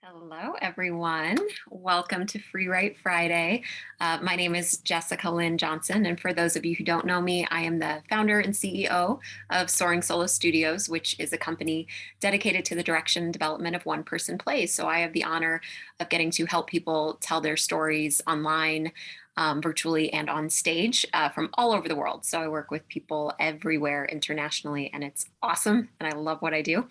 Hello, everyone. Welcome to FREEWrite Friday. My name is Jessica Lynn Johnson, and for those of you who don't know me, I am the founder and CEO of Soaring Solo Studios, which is a company dedicated to the direction and development of one-person plays. So I have the honor of getting to help people tell their stories online, virtually, and on stage from all over the world. So I work with people everywhere internationally, and it's awesome, and I love what I do.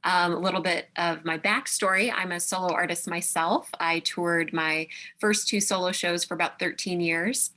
A little bit of my backstory. I'm a solo artist myself. I toured my first two solo shows for about 13 years.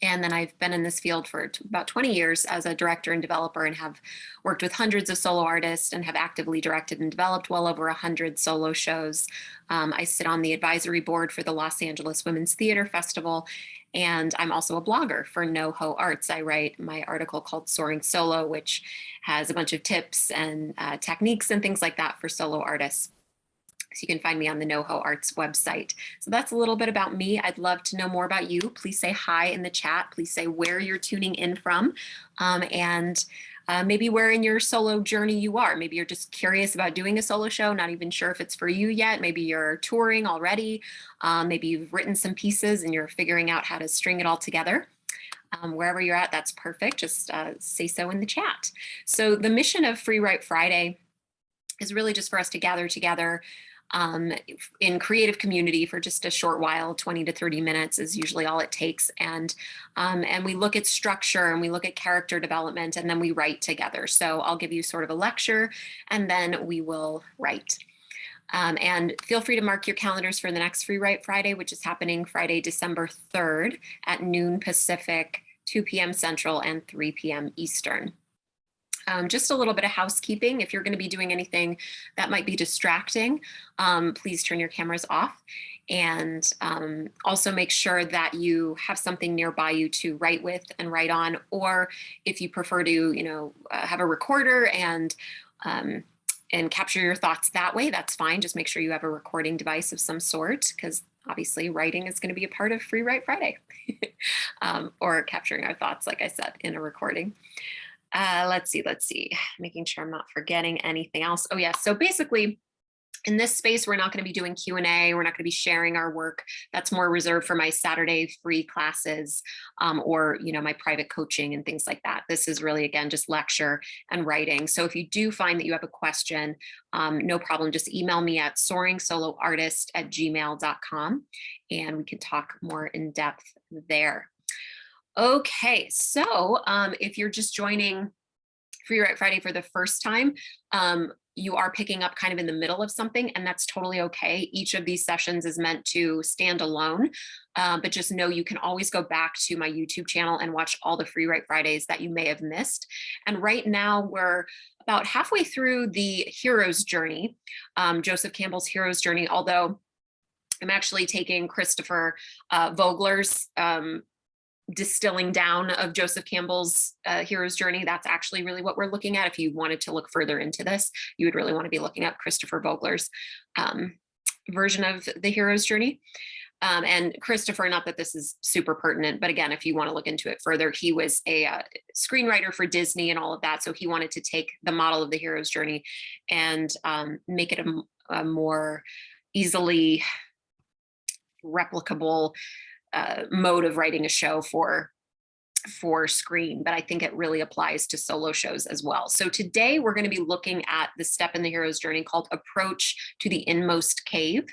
And then I've been in this field for about 20 years as a director and developer and have worked with hundreds of solo artists and have actively directed and developed well over 100 solo shows. I sit on the advisory board for the Los Angeles Women's Theater Festival, and I'm also a blogger for NoHo Arts. I write my article called Soaring Solo, which has a bunch of tips and techniques and things like that for solo artists. So you can find me on the NoHo Arts website. So that's a little bit about me. I'd love to know more about you. Please say hi in the chat. Please say where you're tuning in from and maybe where in your solo journey you are. Maybe you're just curious about doing a solo show, not even sure if it's for you yet. Maybe you're touring already. Maybe you've written some pieces and you're figuring out how to string it all together. Wherever you're at, that's perfect. Just say so in the chat. So the mission of FREEWrite Friday is really just for us to gather together in creative community for just a short while. 20 to 30 minutes is usually all it takes. And we look at structure and we look at character development, and then we write together. So I'll give you sort of a lecture and then we will write. And feel free to mark your calendars for the next FREEWrite Friday, which is happening Friday, December 3rd at noon Pacific, 2 p.m. Central, and 3 p.m. Eastern. Just a little bit of housekeeping. If you're going to be doing anything that might be distracting, please turn your cameras off. And also make sure that you have something nearby you to write with and write on. Or if you prefer to, have a recorder and capture your thoughts that way, that's fine. Just make sure you have a recording device of some sort, because obviously writing is going to be a part of FREEWrite Friday, or capturing our thoughts, like I said, in a recording. Let's see, making sure I'm not forgetting anything else. Oh yeah, so basically in this space, we're not going to be doing Q&A. We're not going to be sharing our work. That's more reserved for my Saturday free classes or, my private coaching and things like that. This is really, again, just lecture and writing. So if you do find that you have a question, no problem. Just email me at soaringsoloartist@gmail.com and we can talk more in depth there. Okay, so if you're just joining FREEWrite Friday for the first time, you are picking up kind of in the middle of something, and that's totally okay. Each of these sessions is meant to stand alone, but just know you can always go back to my YouTube channel and watch all the FREEWrite Fridays that you may have missed. And right now we're about halfway through the hero's journey, Joseph Campbell's hero's journey, although I'm actually taking Christopher Vogler's distilling down of Joseph Campbell's hero's journey. That's actually really what we're looking at. If you wanted to look further into this, you would really want to be looking at Christopher Vogler's version of the hero's journey. And Christopher, not that this is super pertinent, but again, if you want to look into it further, he was a screenwriter for Disney and all of that. So he wanted to take the model of the hero's journey and make it a more easily replicable mode of writing a show for screen, but I think it really applies to solo shows as well. So today we're going to be looking at the step in the hero's journey called Approach to the Inmost Cave.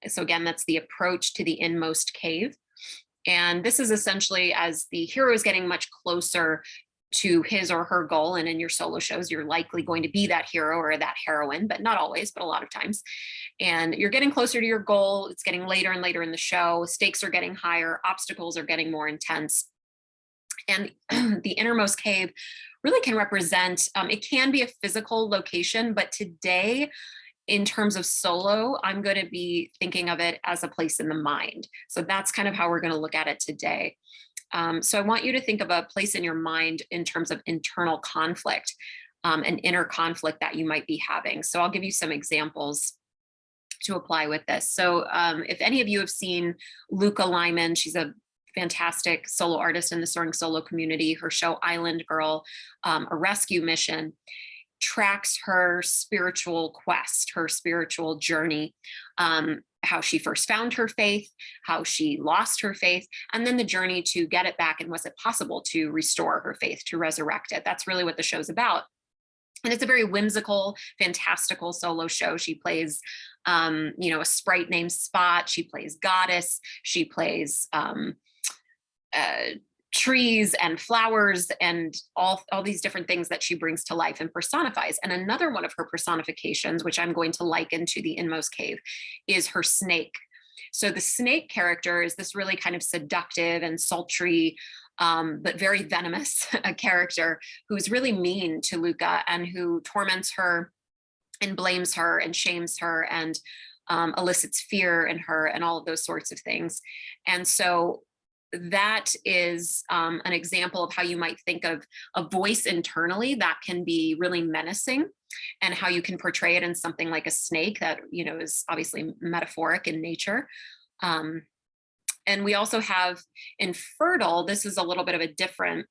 So again, that's the approach to the inmost cave. And this is essentially as the hero is getting much closer to his or her goal. And in your solo shows, you're likely going to be that hero or that heroine, but not always, but a lot of times. And you're getting closer to your goal. It's getting later and later in the show. Stakes are getting higher. Obstacles are getting more intense. And the innermost cave really can represent, it can be a physical location, but today, in terms of solo, I'm going to be thinking of it as a place in the mind. So that's kind of how we're going to look at it today. So I want you to think of a place in your mind in terms of internal conflict, an inner conflict that you might be having. So I'll give you some examples to apply with this. So if any of you have seen Luca Lyman, she's a fantastic solo artist in the Soaring Solo community, her show Island Girl, A Rescue Mission. tracks her spiritual quest, her spiritual journey, how she first found her faith, how she lost her faith, and then the journey to get it back. And was it possible to restore her faith, to resurrect it? That's really what the show's about. And it's a very whimsical, fantastical solo show. She plays, a sprite named Spot. She plays Goddess. She plays uh, trees and flowers and all these different things that she brings to life and personifies. And another one of her personifications, which I'm going to liken to the Inmost Cave, is her snake. So the snake character is this really kind of seductive and sultry, but very venomous a character who's really mean to Luca and who torments her and blames her and shames her and elicits fear in her and all of those sorts of things. And so that is an example of how you might think of a voice internally that can be really menacing, and how you can portray it in something like a snake that, is obviously metaphoric in nature. And we also have in Fertile, this is a little bit of a different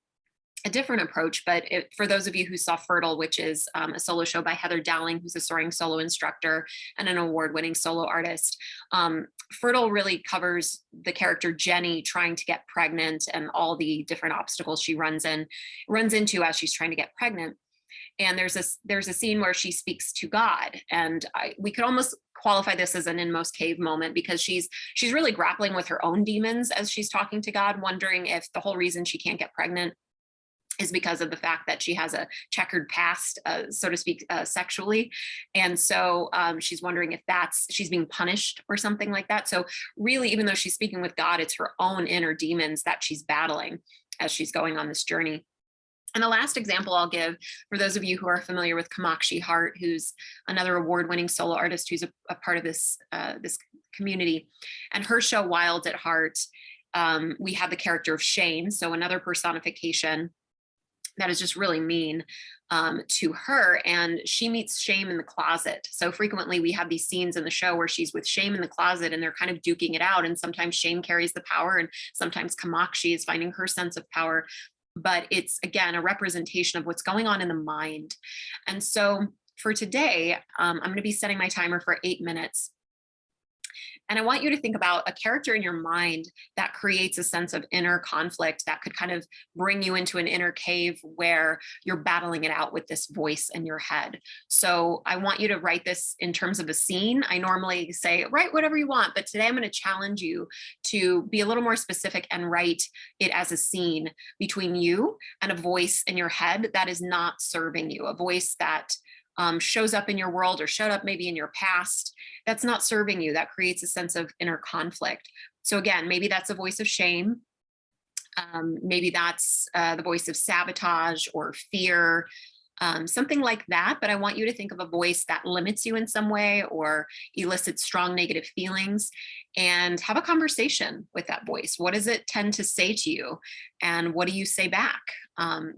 approach, but for those of you who saw Fertile, which is a solo show by Heather Dowling, who's a soaring solo instructor and an award-winning solo artist, Fertile really covers the character Jenny trying to get pregnant and all the different obstacles she runs into as she's trying to get pregnant. And there's a scene where she speaks to God, and we could almost qualify this as an Inmost Cave moment, because she's really grappling with her own demons as she's talking to God, wondering if the whole reason she can't get pregnant is because of the fact that she has a checkered past, so to speak, sexually. And so she's wondering if she's being punished or something like that. So really, even though she's speaking with God, it's her own inner demons that she's battling as she's going on this journey. And the last example I'll give, for those of you who are familiar with Kamakshi Hart, who's another award-winning solo artist who's a part of this community, and her show Wild at Heart, we have the character of Shame, so another personification that is just really mean to her. And she meets Shame in the closet. So frequently we have these scenes in the show where she's with Shame in the closet and they're kind of duking it out. And sometimes Shame carries the power and sometimes Kamakshi is finding her sense of power. But it's, again, a representation of what's going on in the mind. And so for today, I'm going to be setting my timer for 8 minutes. And I want you to think about a character in your mind that creates a sense of inner conflict that could kind of bring you into an inner cave where you're battling it out with this voice in your head. So I want you to write this in terms of a scene. I normally say, write whatever you want, but today I'm going to challenge you to be a little more specific and write it as a scene between you and a voice in your head that is not serving you, a voice that shows up in your world or showed up maybe in your past that's not serving you, that creates a sense of inner conflict. So again, maybe that's a voice of shame. Maybe that's the voice of sabotage or fear, something like that. But I want you to think of a voice that limits you in some way or elicits strong negative feelings, and have a conversation with that voice. What does it tend to say to you? And what do you say back?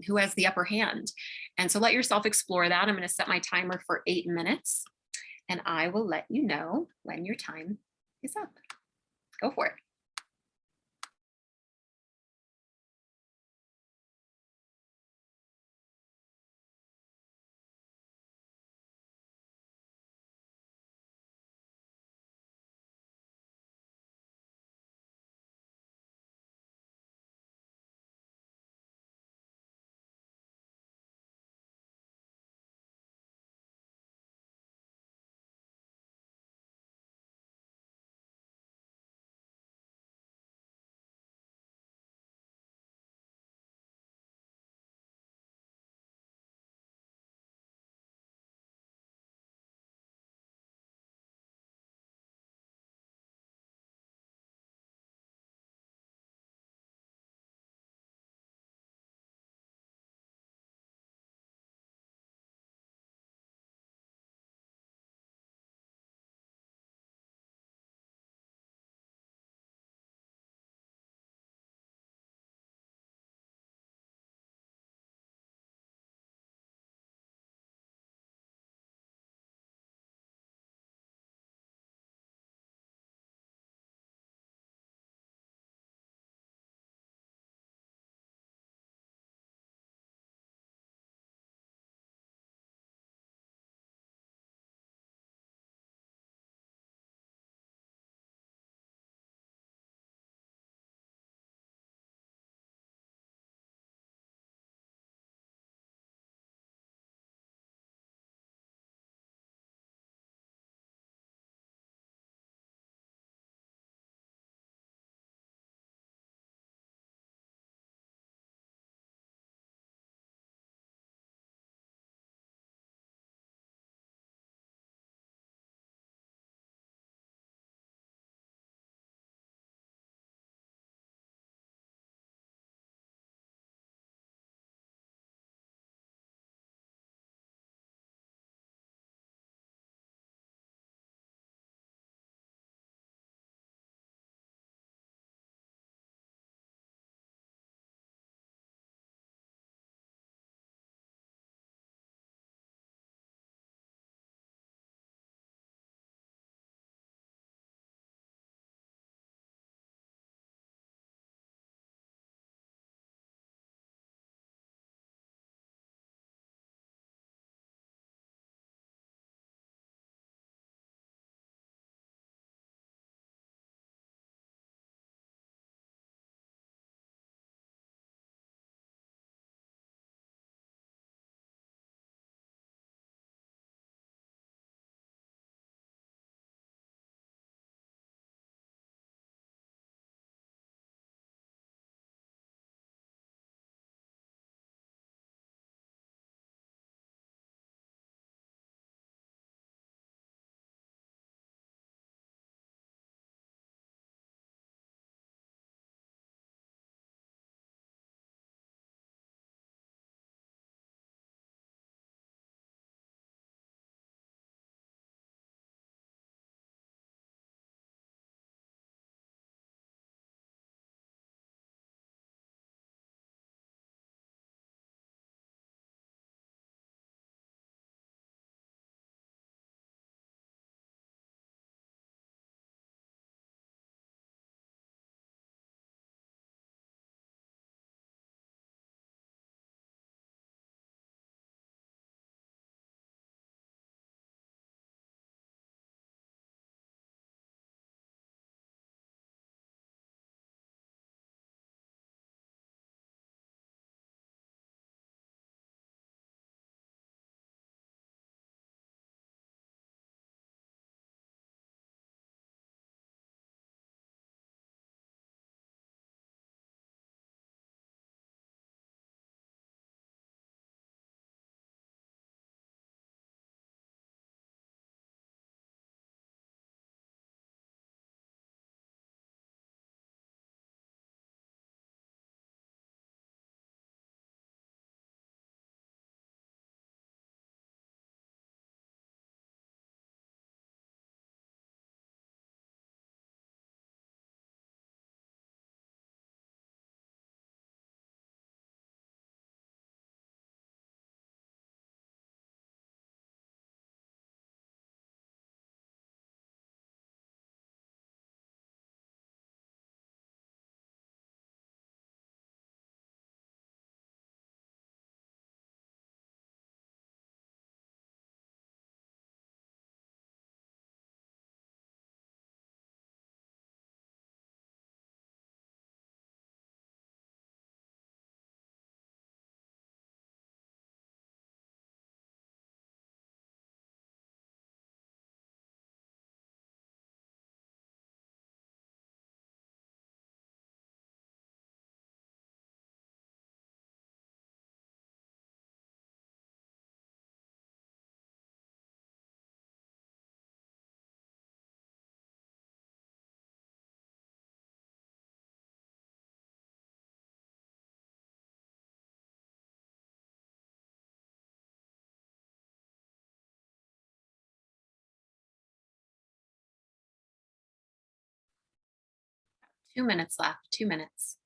Who has the upper hand? And so let yourself explore that. I'm going to set my timer for 8 minutes, and I will let you know when your time is up. Go for it. 2 minutes left, 2 minutes.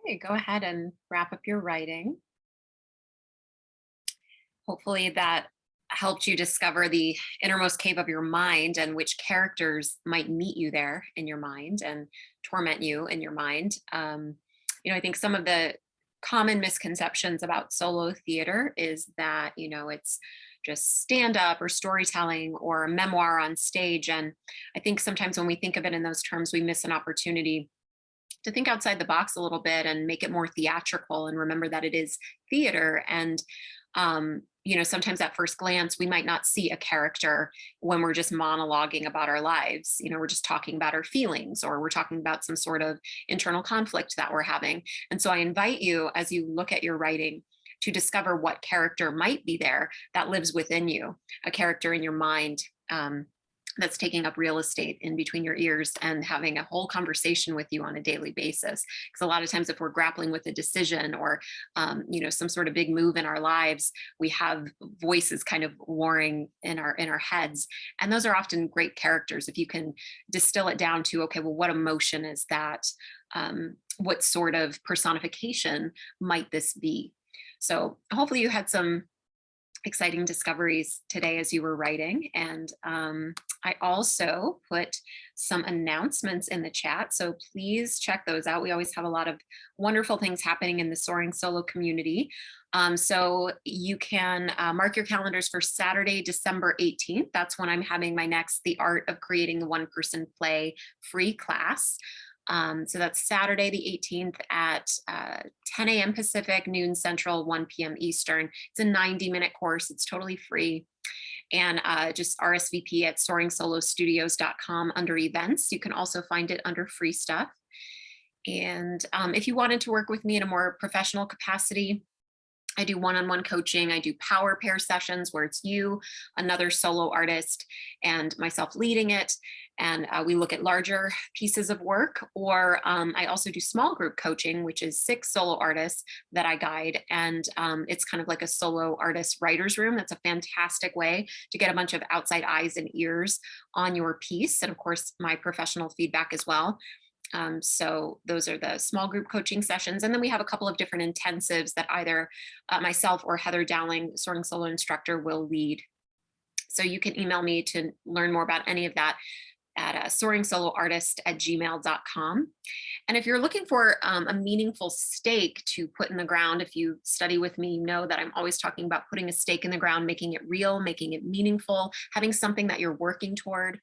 Okay, go ahead and wrap up your writing. Hopefully that helped you discover the innermost cave of your mind and which characters might meet you there in your mind and torment you in your mind. I think some of the common misconceptions about solo theater is that, it's just stand up or storytelling or a memoir on stage. And I think sometimes when we think of it in those terms, we miss an opportunity to think outside the box a little bit and make it more theatrical and remember that it is theater. And sometimes at first glance we might not see a character when we're just monologuing about our lives. We're just talking about our feelings, or we're talking about some sort of internal conflict that we're having. And so I invite you, as you look at your writing, to discover what character might be there that lives within you, a character in your mind, that's taking up real estate in between your ears and having a whole conversation with you on a daily basis. Because a lot of times if we're grappling with a decision or, some sort of big move in our lives, we have voices kind of warring in our heads. And those are often great characters. If you can distill it down to, okay, well, what emotion is that? What sort of personification might this be? So hopefully you had some exciting discoveries today as you were writing. And I also put some announcements in the chat, so please check those out. We always have a lot of wonderful things happening in the Soaring Solo community. So you can mark your calendars for Saturday, December 18th. That's when I'm having my next The Art of Creating the One-Person Play free class. So that's Saturday the 18th at 10 a.m. Pacific, noon Central, 1 p.m. Eastern. It's a 90-minute course. It's totally free. And just RSVP at soaringSoloStudios.com under events. You can also find it under free stuff. And if you wanted to work with me in a more professional capacity, I do one-on-one coaching. I do power pair sessions where it's you, another solo artist, and myself leading it. And we look at larger pieces of work. Or I also do small group coaching, which is 6 solo artists that I guide. And it's kind of like a solo artist writer's room. That's a fantastic way to get a bunch of outside eyes and ears on your piece. And of course, my professional feedback as well. So those are the small group coaching sessions. And then we have a couple of different intensives that either myself or Heather Dowling, Soaring Solo instructor, will lead. So you can email me to learn more about any of that. at soringsoloartist@gmail.com. And if you're looking for a meaningful stake to put in the ground, if you study with me, you know that I'm always talking about putting a stake in the ground, making it real, making it meaningful, having something that you're working toward.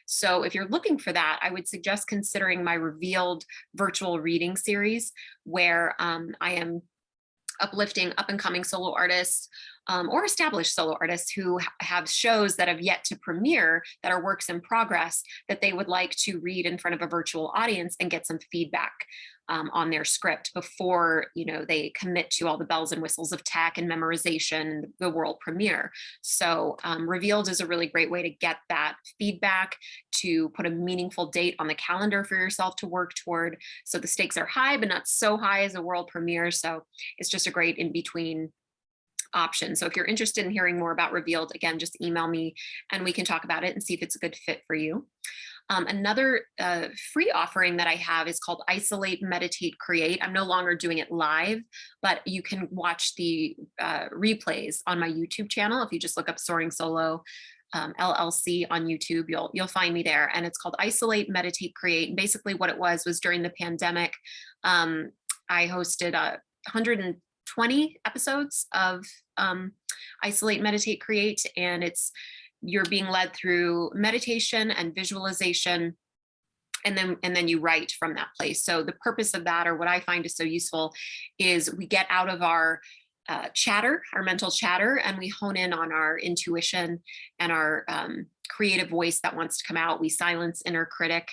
So if you're looking for that, I would suggest considering my Revealed virtual reading series, where I am uplifting up and coming solo artists or established solo artists who have shows that have yet to premiere that are works in progress that they would like to read in front of a virtual audience and get some feedback on their script before they commit to all the bells and whistles of tech and memorization and the world premiere. So Revealed is a really great way to get that feedback, to put a meaningful date on the calendar for yourself to work toward. So the stakes are high, but not so high as a world premiere. So it's just a great in-between option. So if you're interested in hearing more about Revealed, again, just email me and we can talk about it and see if it's a good fit for you. Another free offering that I have is called Isolate, Meditate, Create. I'm no longer doing it live, but you can watch the replays on my YouTube channel. If you just look up Soaring Solo LLC on YouTube, you'll find me there. And it's called Isolate, Meditate, Create. And basically what it was during the pandemic, I hosted 120 episodes of Isolate, Meditate, Create, and you're being led through meditation and visualization, and then you write from that place. So the purpose of that, or what I find is so useful, is we get out of our chatter, our mental chatter, and we hone in on our intuition and our creative voice that wants to come out. We silence inner critic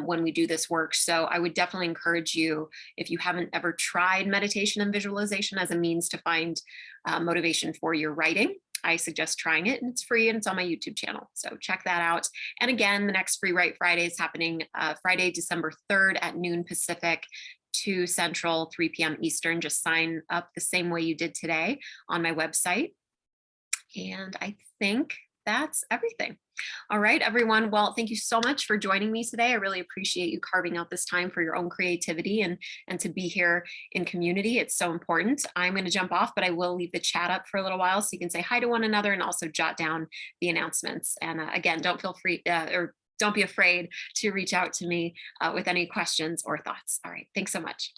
when we do this work. So I would definitely encourage you, if you haven't ever tried meditation and visualization as a means to find motivation for your writing, I suggest trying it, and it's free and it's on my YouTube channel. So check that out. And again, the next Free Write Friday is happening Friday, December 3rd at noon Pacific, 2 Central, 3 p.m. Eastern. Just sign up the same way you did today on my website. And I think that's everything. All right, everyone. Well, thank you so much for joining me today. I really appreciate you carving out this time for your own creativity and to be here in community. It's so important. I'm going to jump off, but I will leave the chat up for a little while so you can say hi to one another and also jot down the announcements. And again, don't be afraid to reach out to me with any questions or thoughts. All right, thanks so much.